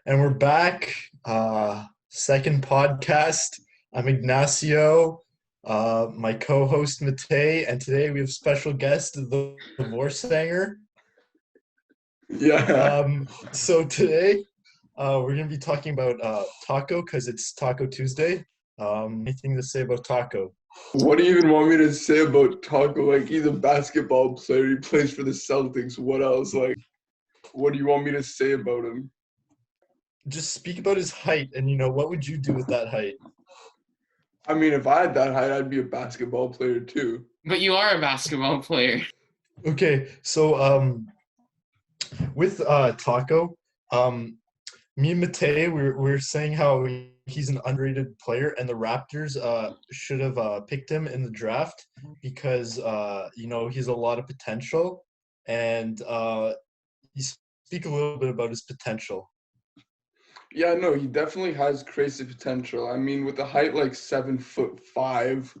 And we're back. Second podcast. I'm Ignacio, my co-host Matei, and today we have special guest, the Vorsanger. Yeah. So today we're going to be talking about taco because it's Taco Tuesday. Anything to say about taco? What do you even want me to say about Taco? Like, he's a basketball player. He plays for the Celtics. What else? Like, what do you want me to say about him? Just speak about his height, and what would you do with that height? I mean, if I had that height, I'd be a basketball player too. But you are a basketball player. Okay, so with Taco, me and Matei, we're saying how he's an underrated player, and the Raptors should have picked him in the draft because he's a lot of potential, and you speak a little bit about his potential. Yeah, no, he definitely has crazy potential. I mean, with a height like 7'5",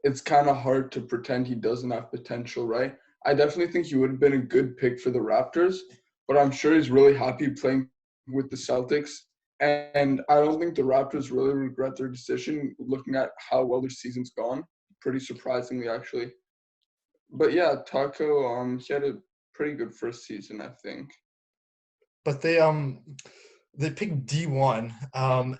it's kind of hard to pretend he doesn't have potential, right? I definitely think he would have been a good pick for the Raptors, but I'm sure he's really happy playing with the Celtics. And I don't think the Raptors really regret their decision looking at how well their season's gone. Pretty surprisingly, actually. But yeah, Taco, he had a pretty good first season, I think. But they picked D1,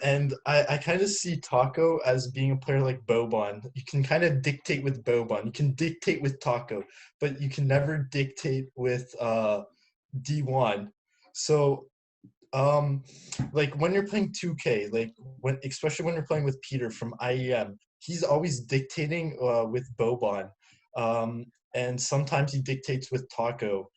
and I kind of see Taco as being a player like Boban. You can kind of dictate with Boban. You can dictate with Taco, but you can never dictate with D1. So, like when you're playing 2K, especially when you're playing with Peter from IEM, he's always dictating with Boban, and sometimes he dictates with Taco.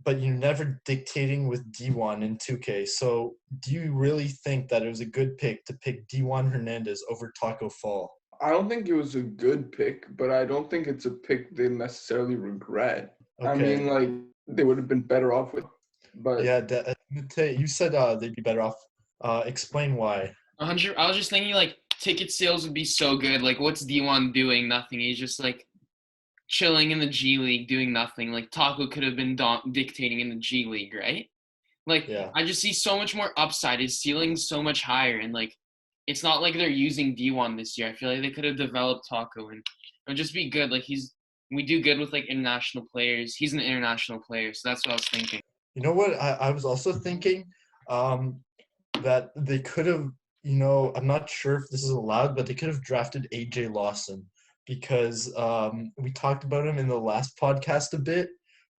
But you're never dictating with D1 in 2K. So do you really think that it was a good pick to pick D1 Hernandez over Taco Fall? I don't think it was a good pick, but I don't think it's a pick they necessarily regret. Okay. I mean, like, they would have been better off with. But yeah, you said they'd be better off. Explain why. 100. I was just thinking, like, ticket sales would be so good. Like, what's D1 doing? Nothing. He's just, like, chilling in the G League doing nothing. Like, Taco could have been dictating in the G League, right? Like, Yeah. I just see so much more upside. His ceiling's so much higher. And, like, it's not like they're using D1 this year. I feel like they could have developed Taco and it would just be good. Like, we do good with, like, international players. He's an international player, so that's what I was thinking. You know what? I was also thinking that they could have, I'm not sure if this is allowed, but they could have drafted AJ Lawson because we talked about him in the last podcast a bit,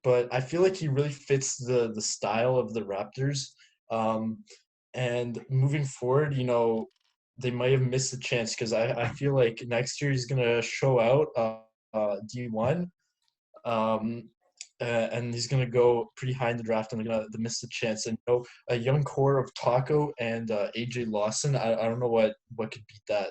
but I feel like he really fits the style of the Raptors. And moving forward, they might have missed a chance because I feel like next year he's going to show out D1. And he's going to go pretty high in the draft, and they're going to miss the chance. And a young core of Taco and AJ Lawson, I don't know what could beat that.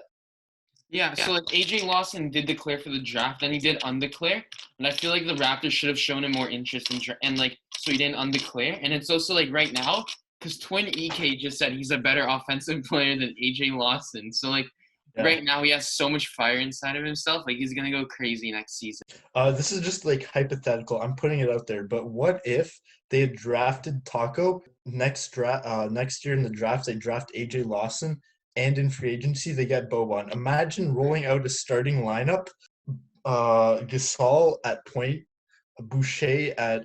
Yeah, so like AJ Lawson did declare for the draft, then he did undeclare, and I feel like the Raptors should have shown him more interest and like so he didn't undeclare. And it's also like right now, because Twin EK just said he's a better offensive player than AJ Lawson. So like right now he has so much fire inside of himself, like he's gonna go crazy next season. This is just like hypothetical. I'm putting it out there, but what if they had drafted Taco next year in the draft? They draft AJ Lawson, and in free agency they get Boban. Imagine rolling out a starting lineup: Gasol at point, Boucher at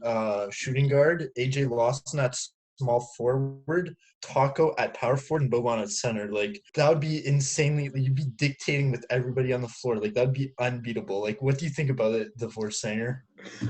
shooting guard, AJ Lawson at small forward, Taco at power forward, and Boban at center. Like, that would be insanely – you'd be dictating with everybody on the floor. Like, that would be unbeatable. Like, what do you think about it, the Vorsanger?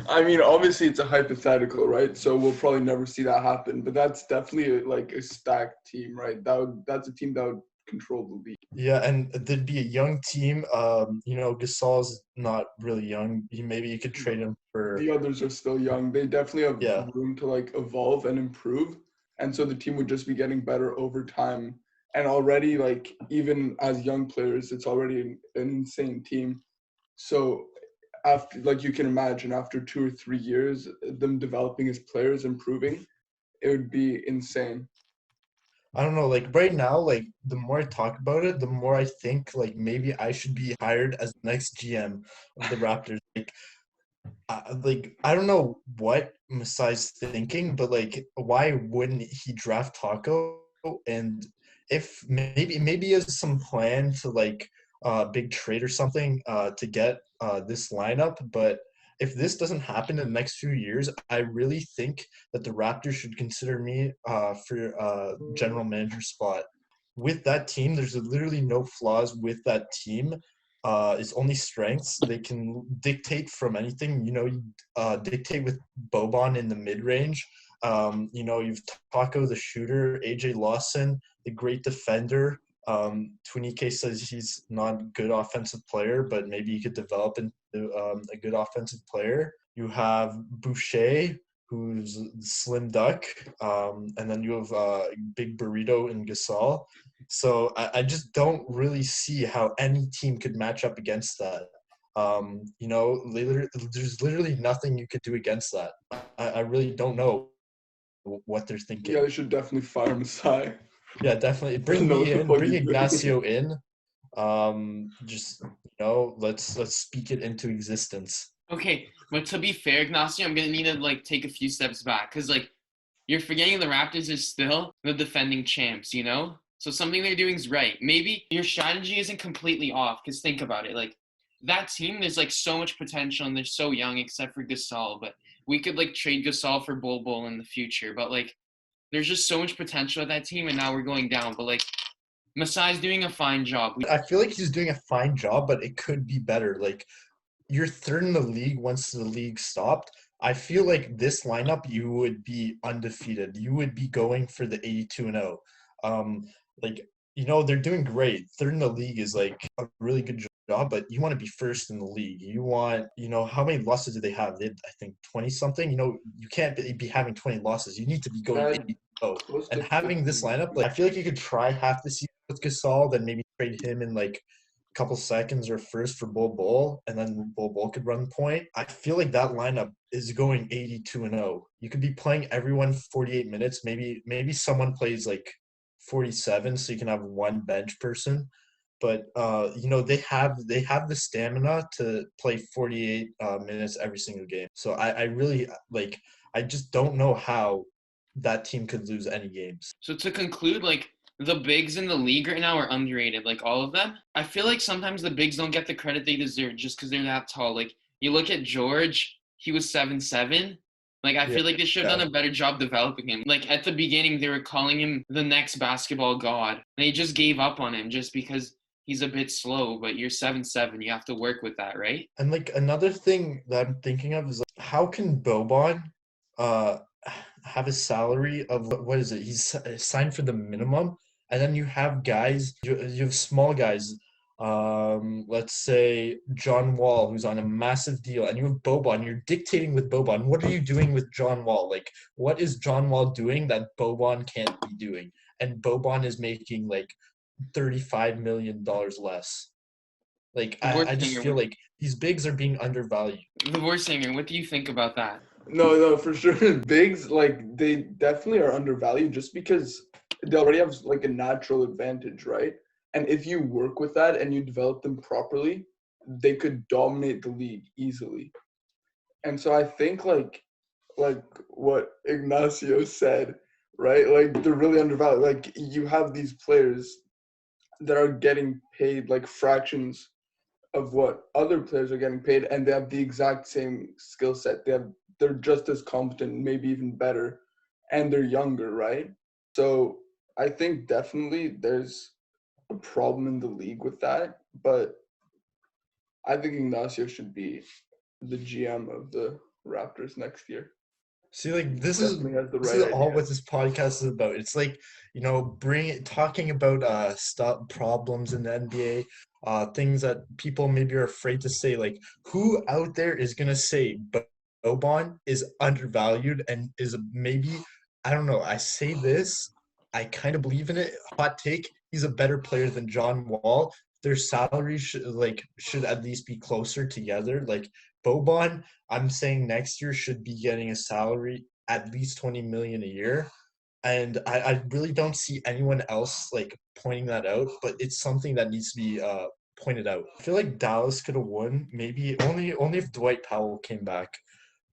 I mean, obviously it's a hypothetical, right? So we'll probably never see that happen. But that's definitely like a stacked team, right? That's a team that would control the league. Yeah, and there'd be a young team. Gasol's not really young. Maybe you could trade him for – The others are still young. They definitely have room to like evolve and improve. And so the team would just be getting better over time. And already, like, even as young players, it's already an insane team. So after, like, you can imagine after 2 or 3 years, them developing as players, improving, it would be insane. I don't know, like right now, like the more I talk about it, the more I think like maybe I should be hired as the next GM of the Raptors. Like I don't know what Masai's thinking, but like, why wouldn't he draft Taco? And if maybe he has some plan to like big trade or something to get this lineup. But if this doesn't happen in the next few years, I really think that the Raptors should consider me for general manager spot. With that team, there's literally no flaws with that team. It's only strengths. They can dictate from anything. You dictate with Boban in the mid range. You've Taco the shooter, AJ Lawson, the great defender. Twinike says he's not a good offensive player, but maybe he could develop into a good offensive player. You have Boucher, who's slim duck, and then you have big burrito and Gasol. So I just don't really see how any team could match up against that. There's literally nothing you could do against that. I really don't know what they're Yeah, thinking. they should definitely fire Masai. Yeah, definitely bring Doesn't know me what the in, fuck bring he's doing. Ignacio in. Let's speak it into existence. Okay, but to be fair, Ignacio, I'm gonna need to like take a few steps back because like you're forgetting the Raptors is still the defending champs, you know? So something they're doing is right. Maybe your strategy isn't completely off because think about it. Like that team, there's like so much potential and they're so young except for Gasol. But we could like trade Gasol for Bol in the future. But like there's just so much potential at that team and now we're going down. But like Masai's doing a fine job. I feel like he's doing a fine job, but it could be better. Like you're third in the league once the league stopped. I feel like this lineup, you would be undefeated. You would be going for the 82-0. Um, like, they're doing great. Third in the league is like a really good job, but you want to be first in the league. You want, how many losses do they have? They had, I think, 20 something. You can't be having 20 losses. You need to be going 80-0. Close And to having this 50. lineup, like, I feel like you could try half the season with Gasol, then maybe trade him in like couple seconds or first for Bol, and then Bol could run point. I feel like that lineup is going 82-0. You could be playing everyone 48 minutes. Maybe someone plays like 47, so you can have one bench person. But they have the stamina to play 48 minutes every single game. So I really like. I just don't know how that team could lose any games. So to conclude, like the bigs in the league right now are underrated, like all of them. I feel like sometimes the bigs don't get the credit they deserve just because they're that tall. Like you look at George, he was 7'7". Like I feel like they should have done a better job developing him. Like at the beginning, they were calling him the next basketball god. They just gave up on him just because he's a bit slow. But you're 7'7", you have to work with that, right? And like another thing that I'm thinking of is like, how can Boban uh have a salary of what is it? He's signed for the minimum, and then you have guys, you have small guys. Let's say John Wall, who's on a massive deal, and you have Boban. You're dictating with Boban. What are you doing with John Wall? Like, what is John Wall doing that Boban can't be doing? And Boban is making like $35 million less. Like, The I just Vorsanger, feel like these bigs are being undervalued. what do you think about that? No, for sure. Bigs, like, they definitely are undervalued just because they already have, like, a natural advantage, right? And if you work with that and you develop them properly, they could dominate the league easily. And so I think, like what Ignacio said, right? Like, they're really undervalued. Like, you have these players that are getting paid, like, fractions of what other players are getting paid, and they have the exact same skill set. They're just as competent, maybe even better, and they're younger, right? So I think definitely there's a problem in the league with that, but I think Ignacio should be the GM of the Raptors next year. See, like Definitely has the this right is all idea. what this podcast is about. It's like, talking about stuff problems in the NBA, things that people maybe are afraid to say. Like, who out there is gonna say Boban is undervalued and is maybe, I don't know. I say this, I kind of believe in it. Hot take: he's a better player than John Wall. Their salaries should at least be closer together. Like Boban, I'm saying next year should be getting a salary at least 20 million a year. And I really don't see anyone else like pointing that out, but it's something that needs to be pointed out. I feel like Dallas could have won, maybe only if Dwight Powell came back,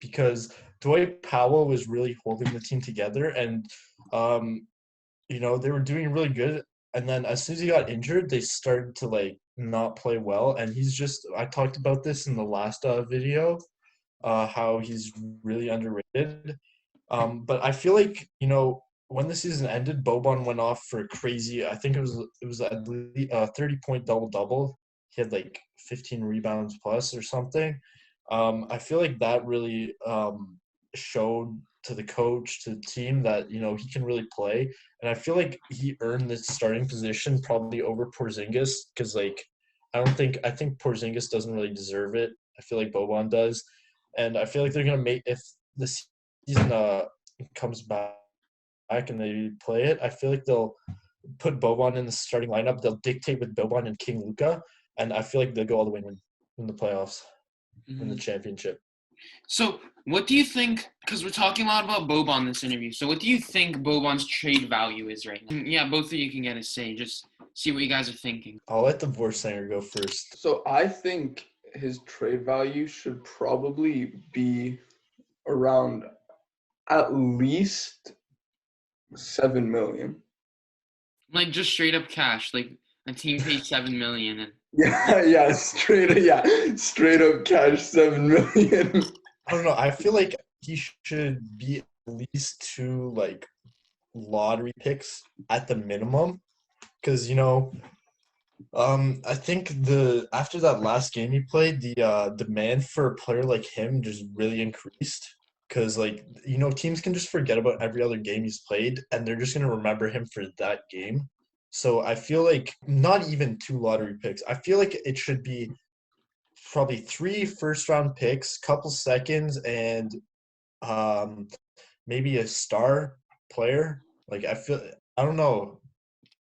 because Dwight Powell was really holding the team together, and they were doing really good. And then as soon as he got injured, they started to like not play well. And I talked about this in the last video, how he's really underrated. But I feel like, when the season ended, Boban went off for a crazy, I think it was at least a 30-point double-double. He had like 15 rebounds plus or something. I feel like that really showed to the coach, to the team, that, he can really play. And I feel like he earned the starting position probably over Porzingis, because like I think Porzingis doesn't really deserve it. I feel like Boban does. And I feel like they're gonna make, if the season comes back and they play it, I feel like they'll put Boban in the starting lineup. They'll dictate with Boban and King Luka, and I feel like they'll go all the way in the playoffs, in the championship. So, what do you think? Because we're talking a lot about Boban in this interview. So, what do you think Boban's trade value is right now? Yeah, both of you can get a say. Just see what you guys are thinking. I'll let the Vorsanger go first. So I think his trade value should probably be around at least $7 million. Like just straight up cash. Like a team pays $7 million, and Yeah, straight up cash $7 million. I don't know. I feel like he should be at least 2 like lottery picks at the minimum, because I think after that last game he played, the demand for a player like him just really increased. Because like teams can just forget about every other game he's played, and they're just gonna remember him for that game. So I feel like not even 2 lottery picks. I feel like it should be probably 3 first-round picks, couple seconds, and maybe a star player. Like I don't know.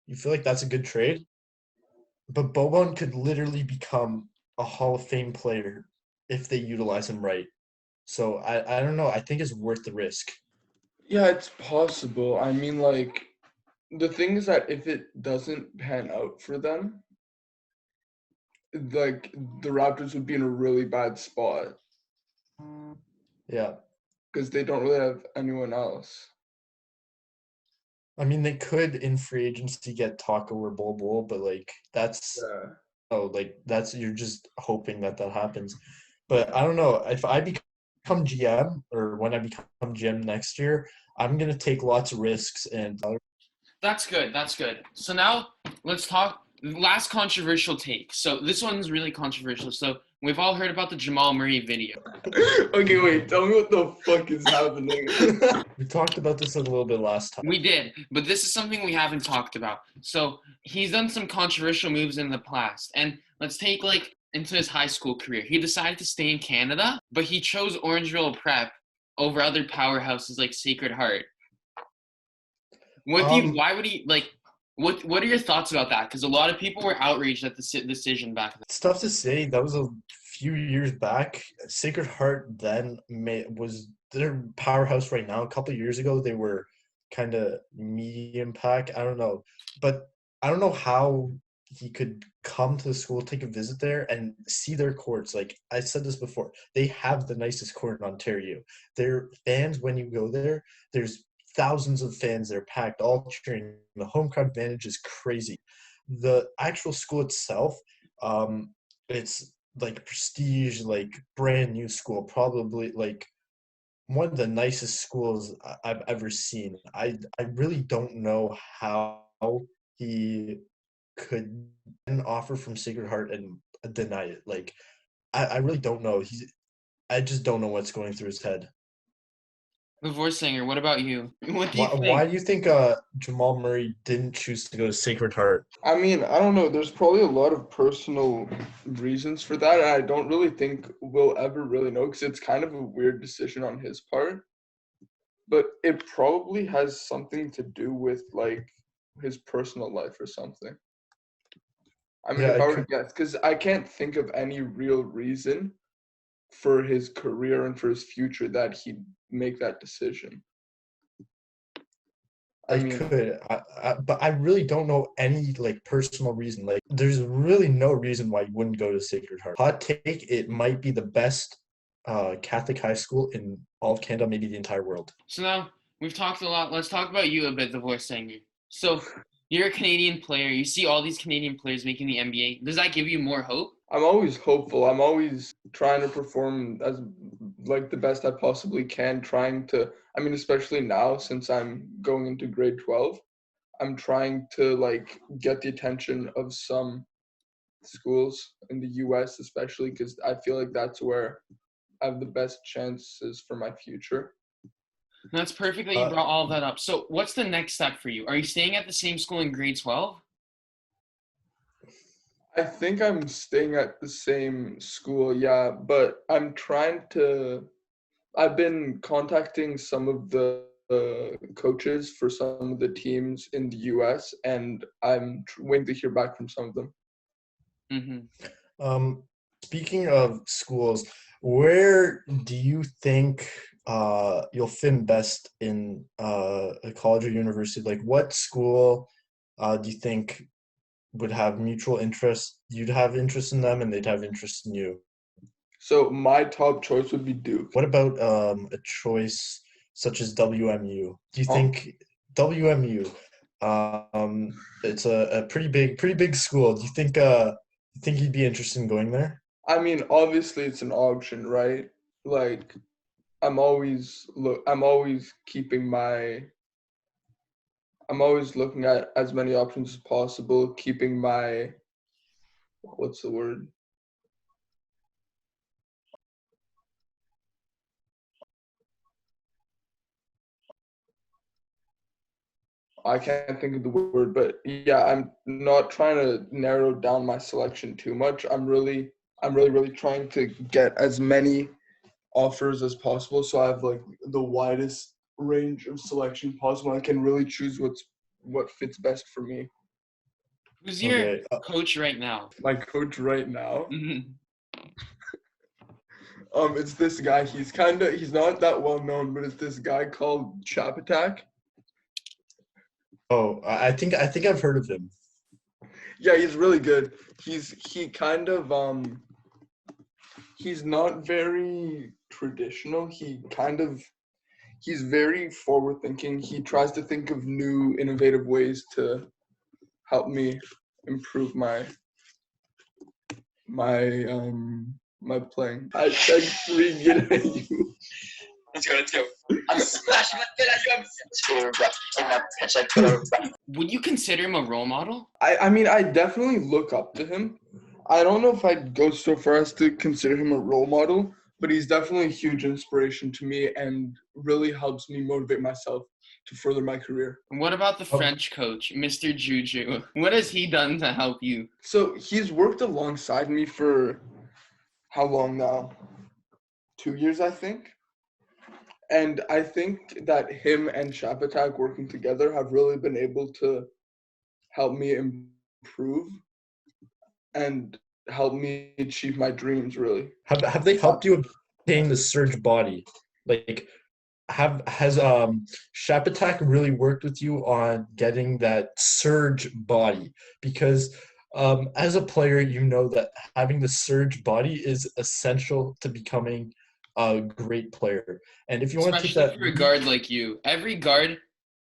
You feel like that's a good trade? But Boban could literally become a Hall of Fame player if they utilize him right. So I don't know. I think it's worth the risk. Yeah, it's possible. I mean, like, the thing is that if it doesn't pan out for them, like, the Raptors would be in a really bad spot Yeah. because they don't really have anyone else. I mean, they could in free agency get Taco or Bol, but like you're just hoping that happens. But I don't know, if I become GM, or when I become GM next year, I'm gonna take lots of risks. And that's good. That's good. So now let's talk last controversial take. So this one's really controversial. So we've all heard about the Jamal Murray video. Okay, wait. Tell me what the fuck is happening. We talked about this a little bit last time. We did, but this is something we haven't talked about. So he's done some controversial moves in the past. And let's take like into his high school career. He decided to stay in Canada, but he chose Orangeville Prep over other powerhouses like Sacred Heart. Why would he like? What are your thoughts about that? Because a lot of people were outraged at the decision back then. It's tough to say. That was a few years back. Sacred Heart then was their powerhouse right now. A couple of years ago, they were kind of medium pack. I don't know. But I don't know how he could come to the school, take a visit there, and see their courts. Like I said this before, they have the nicest court in Ontario. Their fans, when you go there, there's thousands of fans. They're packed, all cheering. The home crowd advantage is crazy. The actual school itself, it's like prestige, like brand new school, probably like one of the nicest schools I've ever seen. I really don't know how he could an offer from Sacred Heart and deny it. Like I really don't know. I just don't know what's going through his head. The Vorsanger, what about you? What do you think? Why do you think Jamal Murray didn't choose to go to Sacred Heart? I mean, I don't know. There's probably a lot of personal reasons for that. And I don't really think we'll ever really know because it's kind of a weird decision on his part. But it probably has something to do with, like, his personal life or something. I mean, Yeah, if I were to guess, because I can't think of any real reason for his career and for his future that he'd make that decision. I I mean, could, but I really don't know any like personal reason. Like, there's really no reason why you wouldn't go to Sacred Heart. Hot take, it might be the best Catholic high school in all of Canada, maybe the entire world. So now we've talked a lot. Let's talk about you a bit, the Vorsanger. So you're a Canadian player. You see all these Canadian players making the NBA. Does that give you more hope? I'm always hopeful. I'm always trying to perform as like the best I possibly can, trying to, I mean, especially now since I'm going into grade 12, I'm trying to like get the attention of some schools in the US, especially because I feel like that's where I have the best chances for my future. That's perfect that you Uh, brought all of that up. So what's the next step for you? Are you staying at the same school in grade 12? I think I'm staying at the same school, yeah, but I've been contacting some of the coaches for some of the teams in the US, and I'm waiting to hear back from some of them. Mm-hmm. um, Speaking of schools, where do you think you'll fit in best in a college or university? Like, what school do you think would have mutual interest? You'd have interest in them, and they'd have interest in you. So my top choice would be Duke. What about a choice such as WMU? Do you Oh, think WMU? It's a pretty big school. Do you think you'd be interested in going there? I mean, obviously it's an option, right? Like I'm always I'm always looking at as many options as possible, keeping my what's the word? I can't think of the word, but yeah, I'm not trying to narrow down my selection too much. Really trying to get as many offers as possible, so I have like the widest range of selection possible. I can really choose what fits best for me. Who's your Okay. coach right now? My coach right now, Mm-hmm. it's this guy. He's not that well known, but it's this guy called Chap Attack. Oh, I think I've heard of him. Yeah, he's really good. He kind of he's not very traditional. He's very forward thinking. He tries to think of new innovative ways to help me improve my playing. I said three get at you. Let's go. I'm smashing that at you. Would you consider him a role model? I mean I definitely look up to him. I don't know if I'd go so far as to consider him a role model, but he's definitely a huge inspiration to me and really helps me motivate myself to further my career. And what about the Oh, French coach, Mr. Juju? What has he done to help you? So he's worked alongside me for how long now? 2 years, I think. And I think that him and Shapatak working together have really been able to help me improve and help me achieve my dreams, really. have they helped you obtain the surge body? Like, has Shapatak really worked with you on getting that surge body? Because as a player, you know that having the surge body is essential to becoming a great player. And if you want to take Especially that for a leap, guard like you. Every guard,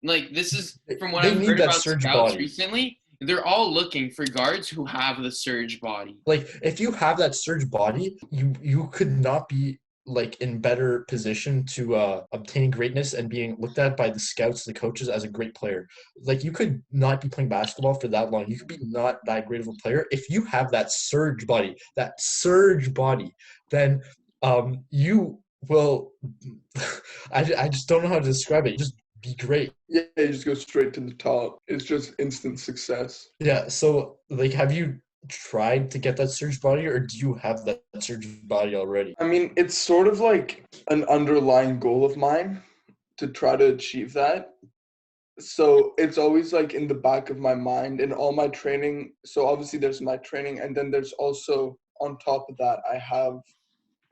like this is from what they I've need heard that about surge scouts body. recently, they're all looking for guards who have the surge body. Like, if you have that surge body, you could not be like in better position to obtain greatness and being looked at by the scouts, the coaches as a great player. Like, you could not be playing basketball for that long. You could be not that great of a player if you have that surge body. That surge body, then you will. I just don't know how to describe it. Just be great. Yeah, you just go straight to the top. It's just instant success. Yeah. So, like, have you tried to get that surge body, or do you have that surge body already? I mean, it's sort of like an underlying goal of mine to try to achieve that. So it's always like in the back of my mind in all my training. So obviously there's my training, and then there's also on top of that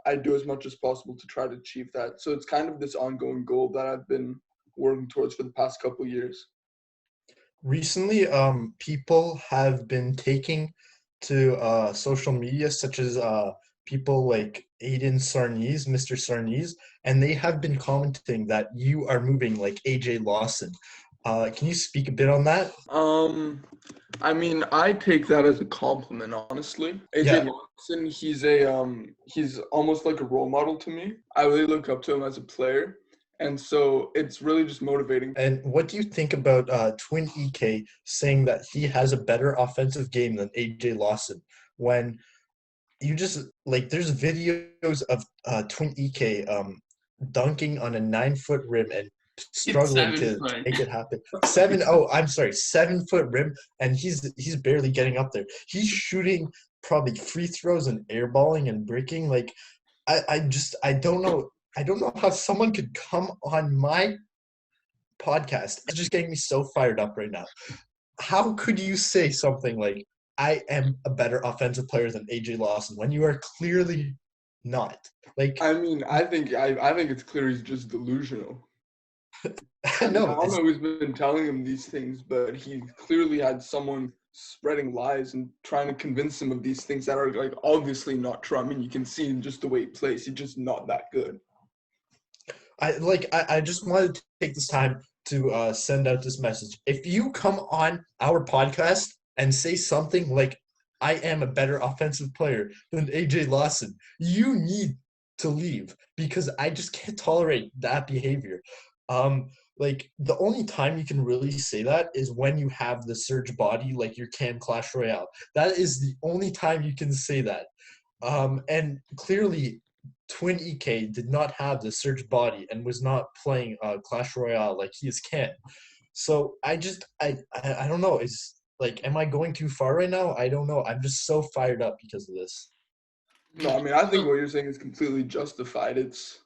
I do as much as possible to try to achieve that. So it's kind of this ongoing goal that I've been working towards for the past couple years. Recently, people have been taking to social media, such as people like Aiden Sarnees, Mr. Sarnees, and they have been commenting that you are moving like AJ Lawson. Can you speak a bit on that? I mean, I take that as a compliment, honestly. AJ Yeah. Lawson, he's almost like a role model to me. I really look up to him as a player, and so it's really just motivating. And what do you think about Twin EK saying that he has a better offensive game than AJ Lawson when you just like there's videos of Twin EK dunking on a 9 foot rim and It's struggling seven to foot. make it happen. I'm sorry, 7 foot rim, and he's barely getting up there. He's shooting probably free throws and airballing and breaking. Like I don't know. I don't know how someone could come on my podcast. It's just getting me so fired up right now. How could you say something like, I am a better offensive player than AJ Lawson when you are clearly not? Like, I mean, I think it's clear he's just delusional. I I know. don't know who's been telling him these things, but he clearly had someone spreading lies and trying to convince him of these things that are like obviously not true. I mean, you can see in just the way he plays, he's just not that good. I just wanted to take this time to send out this message. If you come on our podcast and say something like, I am a better offensive player than AJ Lawson, you need to leave because I just can't tolerate that behavior. Like the only time you can really say that is when you have the surge body like your Cam Clash Royale. That is the only time you can say that. And clearly Twin EK did not have the surge body and was not playing Clash Royale like he is Cam. So I don't know. Is like, am I going too far right now? I don't know. I'm just so fired up because of this. No, I mean, I think what you're saying is completely justified. It's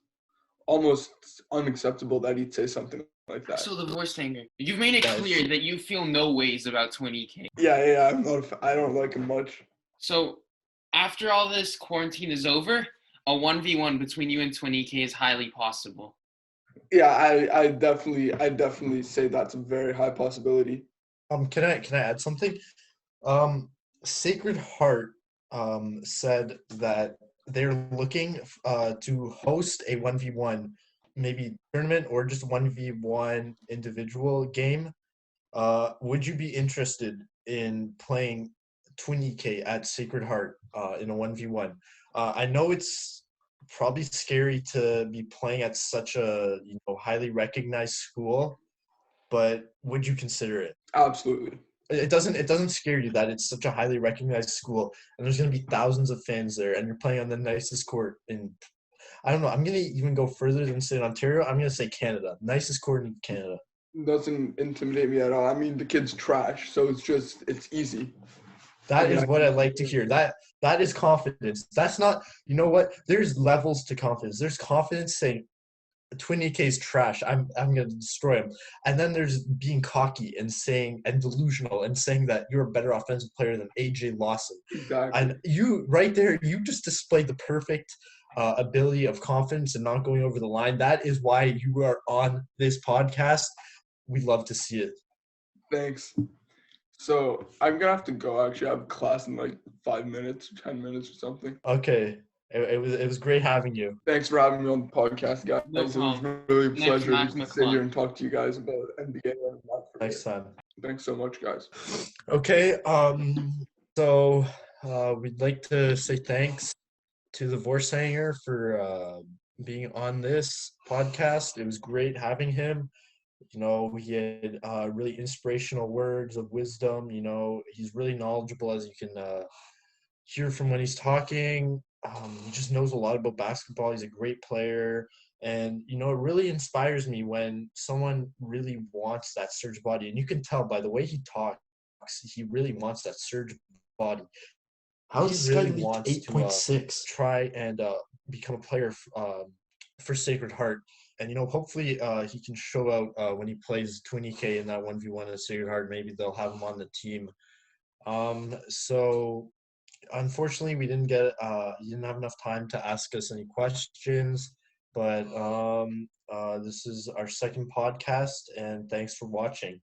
almost unacceptable that he'd say something like that. So the Vorsanger, you've made it Guys. clear that you feel no ways about 20K. Yeah, I don't like him much. So after all this quarantine is over, a 1v1 between you and 20K is highly possible. Yeah, I definitely say that's a very high possibility. Can I add something? Sacred Heart said that they're looking to host a 1v1 maybe tournament or just 1v1 individual game. Would you be interested in playing 20K at Sacred Heart in a 1v1? I know it's probably scary to be playing at such a highly recognized school, but would you consider it? Absolutely. It doesn't scare you that it's such a highly recognized school and there's going to be thousands of fans there and you're playing on the nicest court in, I don't know, I'm going to even go further than say Ontario. I'm going to say Canada. Nicest court in Canada. Doesn't intimidate me at all. I mean, the kid's trash, so it's easy. That is what I like to hear. That is confidence. That's not, you know what? There's levels to confidence. There's confidence saying Twin EK is trash. I'm gonna destroy him. And then there's being cocky and saying and delusional and saying that you're a better offensive player than AJ Lawson. Exactly. And you right there, you just displayed the perfect ability of confidence and not going over the line. That is why you are on this podcast. We love to see it. Thanks. So I'm gonna have to go. Actually, I have class in like 5 minutes, 10 minutes or something. Okay. It was great having you. Thanks for having me on the podcast, guys. No It was problem. really a Next pleasure Mac to sit McClung. here and talk to you guys about NBA. Next time. Thanks so much, guys. Okay. So we'd like to say thanks to the Vorsanger for being on this podcast. It was great having him. He had really inspirational words of wisdom. He's really knowledgeable, as you can hear from when he's talking. He just knows a lot about basketball. He's a great player. And, it really inspires me when someone really wants that surge body. And you can tell by the way he talks, he really wants that surge body. How He is Sky really League wants to 8.6? try and become a player for Sacred Heart. And, hopefully he can show out when he plays 20K in that 1v1 at Sacred Heart. Maybe they'll have him on the team. So unfortunately, we didn't get he didn't have enough time to ask us any questions. But this is our second podcast, and thanks for watching.